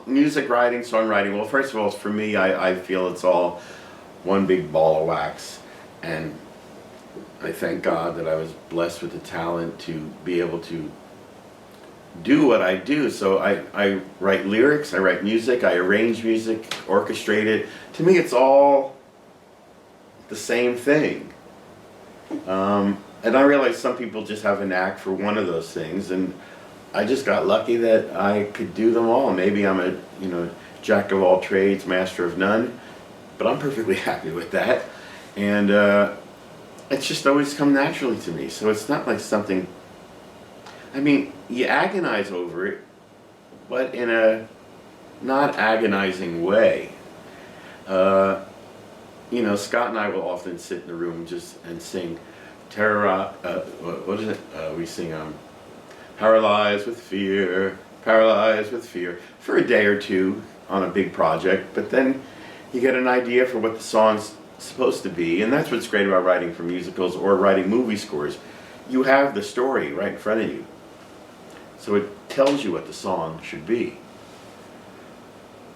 music writing, songwriting, well, first of all, for me, I feel it's all one big ball of wax. And I thank God that I was blessed with the talent to be able to do what I do. So I write lyrics, I write music, I arrange music, orchestrate it. To me, it's all the same thing. And I realize some people just have a knack for one of those things, and I just got lucky that I could do them all. Maybe I'm a jack of all trades, master of none, but I'm perfectly happy with that. And it's just always come naturally to me. So it's not like something, I mean, you agonize over it, but in a not agonizing way. Scott and I will often sit in the room and sing terror. What is it? We sing paralyzed with fear for a day or two on a big project, but then you get an idea for what the song's supposed to be, and that's what's great about writing for musicals or writing movie scores. You have the story right in front of you, so it tells you what the song should be.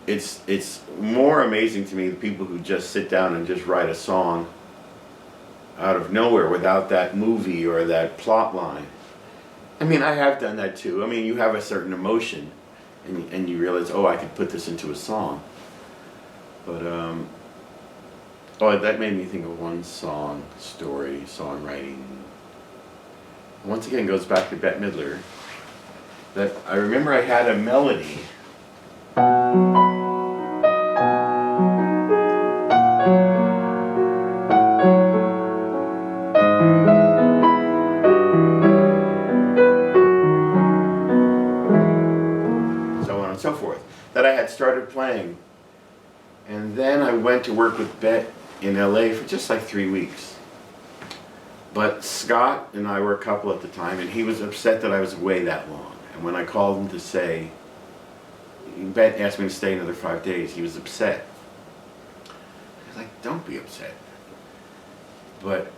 It's more amazing to me the people who just sit down and just write a song out of nowhere without that movie or that plot line. I mean, I have done that too. I mean, you have a certain emotion and you realize, oh, I could put this into a song. But that made me think of one song, story, songwriting. Once again, goes back to Bette Midler. That I remember I had a melody. So on and so forth. That I had started playing. And then I went to work with Bette in LA for just like 3 weeks. But Scott and I were a couple at the time, and he was upset that I was away that long. And when I called him to say, Bette asked me to stay another 5 days, he was upset. I was like, don't be upset. But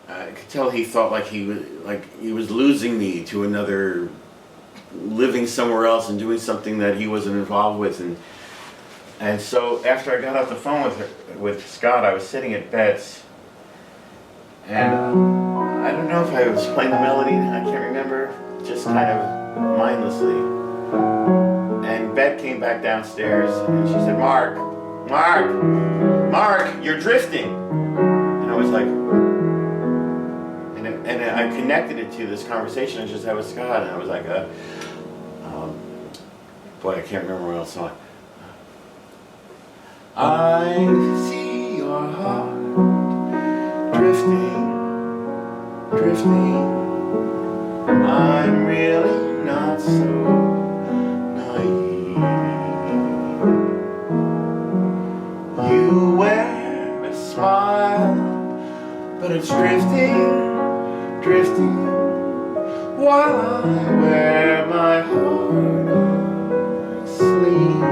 I could tell he thought like he was losing me to another, living somewhere else and doing something that he wasn't involved with. And so after I got off the phone with Scott, I was sitting at Bette's, and I don't know if I was playing the melody, I can't remember, just kind of mindlessly. And Bette came back downstairs and she said, Mark, you're drifting. And I was like, and I connected it to this conversation I just had with Scott, and I was like, boy, I can't remember what else song. I see your heart drifting. I'm really not so naive. You wear a smile, but it's drifting, while I wear my heart on my sleeve.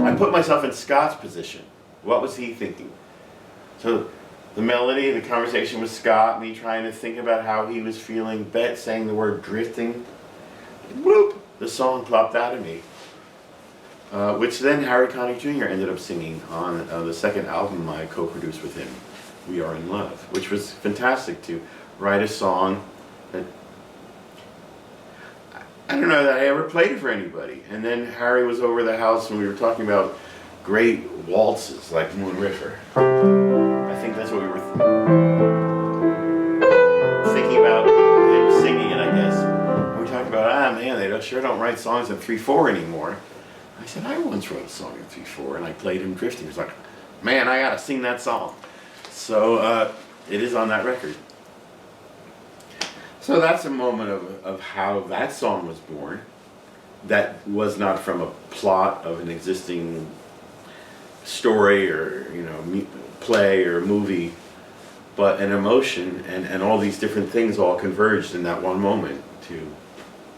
I put myself in Scott's position. What was he thinking? So the melody, the conversation with Scott, me trying to think about how he was feeling, Bette saying the word drifting, whoop, the song plopped out of me. Which then Harry Connick Jr. ended up singing on the second album I co-produced with him, We Are in Love, which was fantastic to write a song that, I don't know that I ever played it for anybody. And then Harry was over the house and we were talking about great waltzes like Moon River. I think that's what we were thinking about him singing it, I guess. And we talked about, man, they sure don't write songs in 3/4 anymore. I said, I once wrote a song in 3/4, and I played him drifting. He was like, man, I gotta sing that song. So it is on that record. So that's a moment of how that song was born. That was not from a plot of an existing story or play or movie, but an emotion and all these different things all converged in that one moment to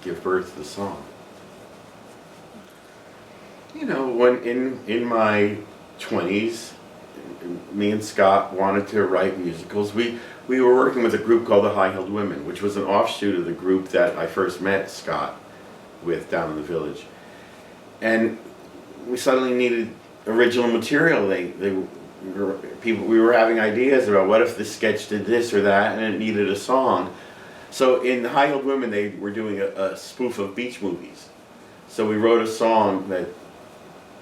give birth to the song. When in my 20s, me and Scott wanted to write musicals. We were working with a group called the High-Heeled Women, which was an offshoot of the group that I first met Scott with down in the Village. And we suddenly needed original material. We were having ideas about what if this sketch did this or that, and it needed a song. So in High Heeled Women, they were doing a spoof of beach movies. So we wrote a song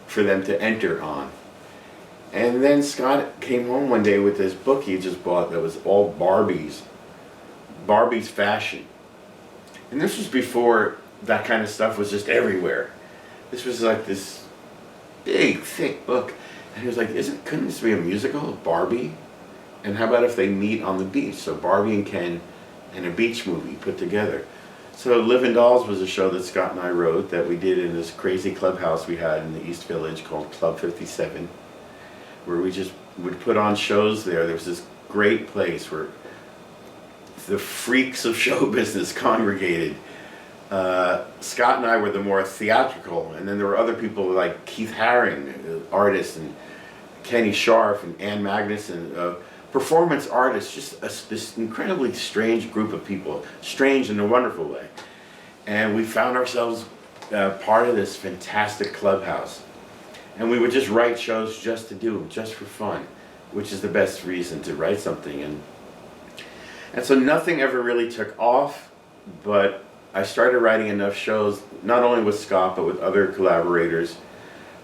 for them to enter on. And then Scott came home one day with this book he just bought that was all Barbies fashion. And this was before that kind of stuff was just everywhere. This was like this big, thick book. And he was like, couldn't this be a musical of Barbie? And how about if they meet on the beach? So Barbie and Ken and a beach movie put together. So Living Dolls was a show that Scott and I wrote that we did in this crazy clubhouse we had in the East Village called Club 57, where we just would put on shows there. There was this great place where the freaks of show business congregated. Scott and I were the more theatrical, and then there were other people like Keith Haring, artist, and Kenny Scharf and Ann Magnuson, performance artists, just this incredibly strange group of people, strange in a wonderful way. And we found ourselves part of this fantastic clubhouse. And we would just write shows just to do, just for fun, which is the best reason to write something. And so nothing ever really took off, but I started writing enough shows, not only with Scott, but with other collaborators,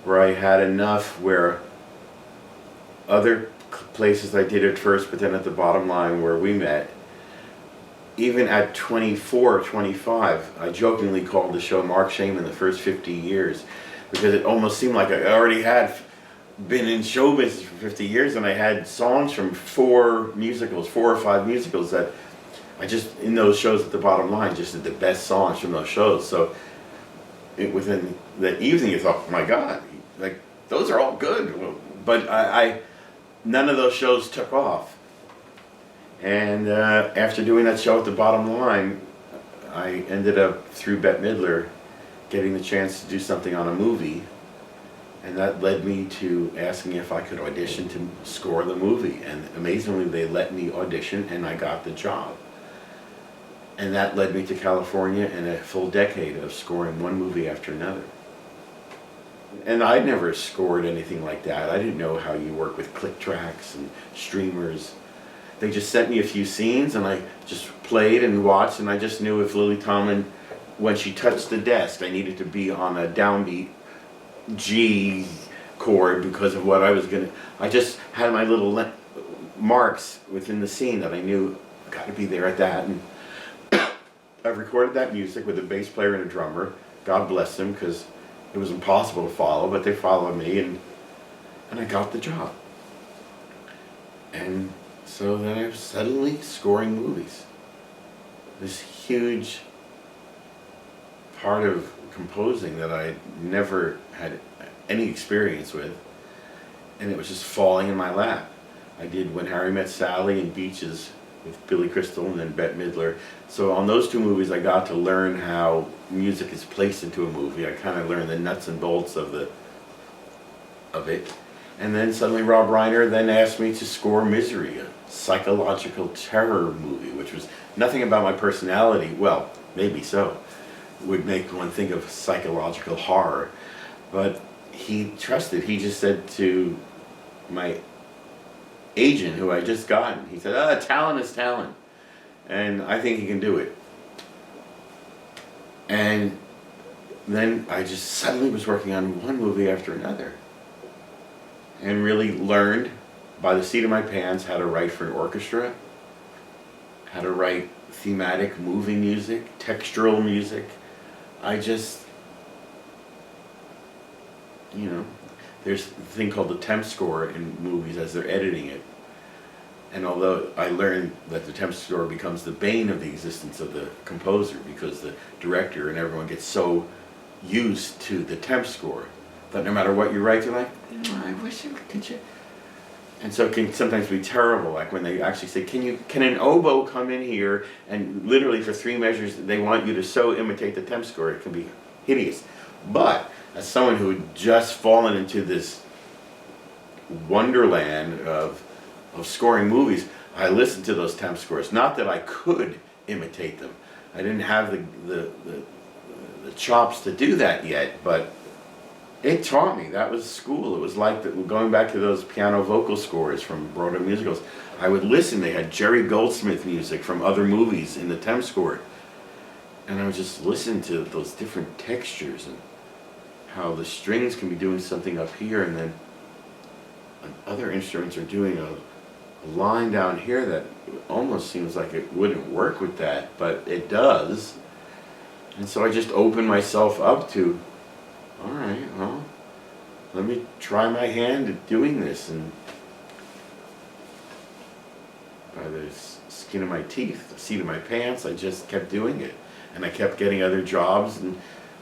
where I had enough where other places I did it first, but then at the bottom line where we met, even at 24 or 25, I jokingly called the show Marc Shaiman the first 50 years, because it almost seemed like I already had been in show business for 50 years, and I had songs from 4 or 5 musicals that I just, in those shows at the bottom line, just did the best songs from those shows. So within that evening, you thought, oh my God, like, those are all good. But none of those shows took off. And after doing that show at the bottom line, I ended up, through Bette Midler, getting the chance to do something on a movie. And that led me to asking if I could audition to score the movie. And amazingly, they let me audition, and I got the job. And that led me to California and a full decade of scoring one movie after another. And I'd never scored anything like that. I didn't know how you work with click tracks and streamers. They just sent me a few scenes, and I just played and watched, and I just knew if Lily Tomlin, when she touched the desk, I needed to be on a downbeat G chord because of what I was going to... I just had my little marks within the scene that I knew I got to be there at that. And I've recorded that music with a bass player and a drummer. God bless them, because it was impossible to follow, but they followed me, and I got the job. And so then I was suddenly scoring movies. This huge part of composing that I never had any experience with, and it was just falling in my lap. I did When Harry Met Sally and Beaches with Billy Crystal and then Bette Midler. So on those 2 movies I got to learn how music is placed into a movie. I kind of learned the nuts and bolts of it. And then suddenly Rob Reiner then asked me to score Misery, a psychological terror movie, which was nothing about my personality. Well, maybe so. Would make one think of psychological horror. But he trusted. He just said to my agent, who I just gotten, he said, talent is talent, and I think he can do it. And then I just suddenly was working on one movie after another, and really learned by the seat of my pants how to write for an orchestra, how to write thematic moving music, textural music. I just, there's a thing called the temp score in movies as they're editing it. And although I learned that the temp score becomes the bane of the existence of the composer, because the director and everyone gets so used to the temp score that no matter what you write, they're like, I wish I could you. And so it can sometimes be terrible, like when they actually say, can an oboe come in here, and literally for 3 measures they want you to so imitate the temp score, it can be hideous. But as someone who had just fallen into this wonderland of scoring movies, I listened to those temp scores. Not that I could imitate them. I didn't have the chops to do that yet, but it taught me. That was school. It was like going back to those piano vocal scores from Broadway musicals. I would listen. They had Jerry Goldsmith music from other movies in the temp score. And I would just listen to those different textures and how the strings can be doing something up here, and then other instruments are doing a line down here that almost seems like it wouldn't work with that, but it does. And so I just opened myself up to, all right, well, let me try my hand at doing this. And by the skin of my teeth, the seat of my pants, I just kept doing it. And I kept getting other jobs and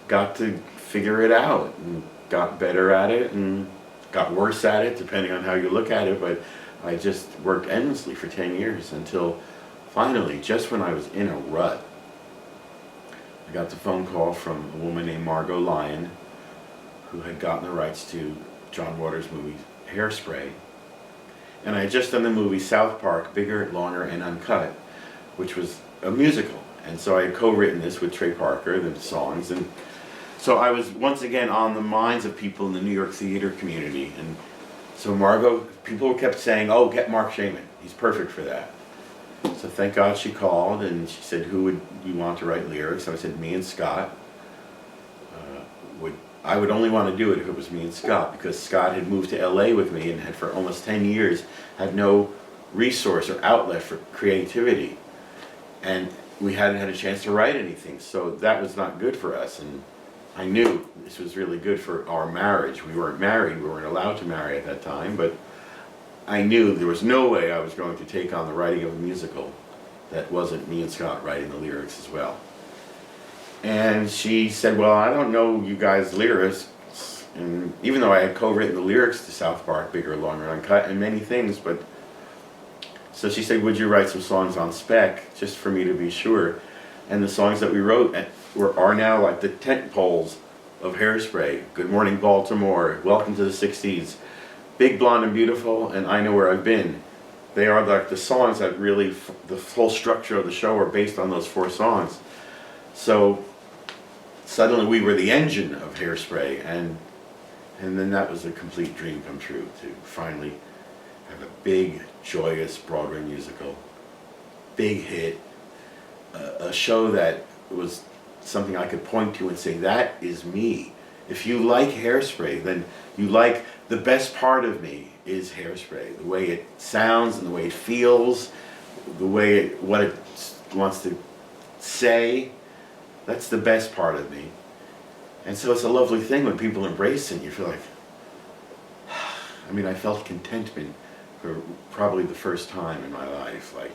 got to figure it out and got better at it and got worse at it, depending on how you look at it. But I just worked endlessly for 10 years until finally, just when I was in a rut, I got the phone call from a woman named Margot Lyon, who had gotten the rights to John Waters' movie Hairspray. And I had just done the movie South Park, Bigger, Longer, and Uncut, which was a musical. And so I had co-written this with Trey Parker, the songs, and so I was once again on the minds of people in the New York theater community. And so Margot, people kept saying, oh, get Marc Shaiman, he's perfect for that. So thank God she called and she said, who would you want to write lyrics? So I said, me and Scott. I would only want to do it if it was me and Scott, because Scott had moved to LA with me and had for almost 10 years had no resource or outlet for creativity. And we hadn't had a chance to write anything, so that was not good for us. And I knew this was really good for our marriage. We weren't married, we weren't allowed to marry at that time, but I knew there was no way I was going to take on the writing of a musical that wasn't me and Scott writing the lyrics as well. And she said, well, I don't know you guys' lyrics, and even though I had co-written the lyrics to South Park, Bigger, Longer, Uncut, and many things, but so she said, would you write some songs on spec, just for me to be sure? And the songs that we wrote are now like the tent poles of Hairspray. Good Morning Baltimore, Welcome to the 60s, Big, Blonde, and Beautiful, and I Know Where I've Been. They are like the songs that really, the whole structure of the show are based on those 4 songs. So suddenly we were the engine of Hairspray, and then that was a complete dream come true, to finally have a big, joyous Broadway musical, big hit, a show that was something I could point to and say, that is me. If you like Hairspray, then you like the best part of me is Hairspray. The way it sounds and the way it feels, the way what it wants to say, that's the best part of me. And so it's a lovely thing when people embrace it and you feel like, I mean, I felt contentment for probably the first time in my life, like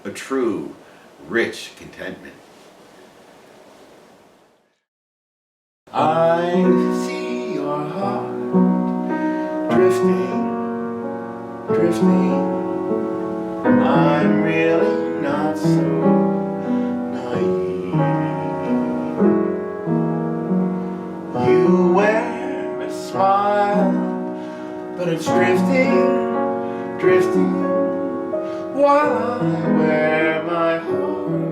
a true, rich contentment. I see your heart drifting, drifting. I'm really not so naive. You wear a smile, but it's drifting, drifting, while I wear my heart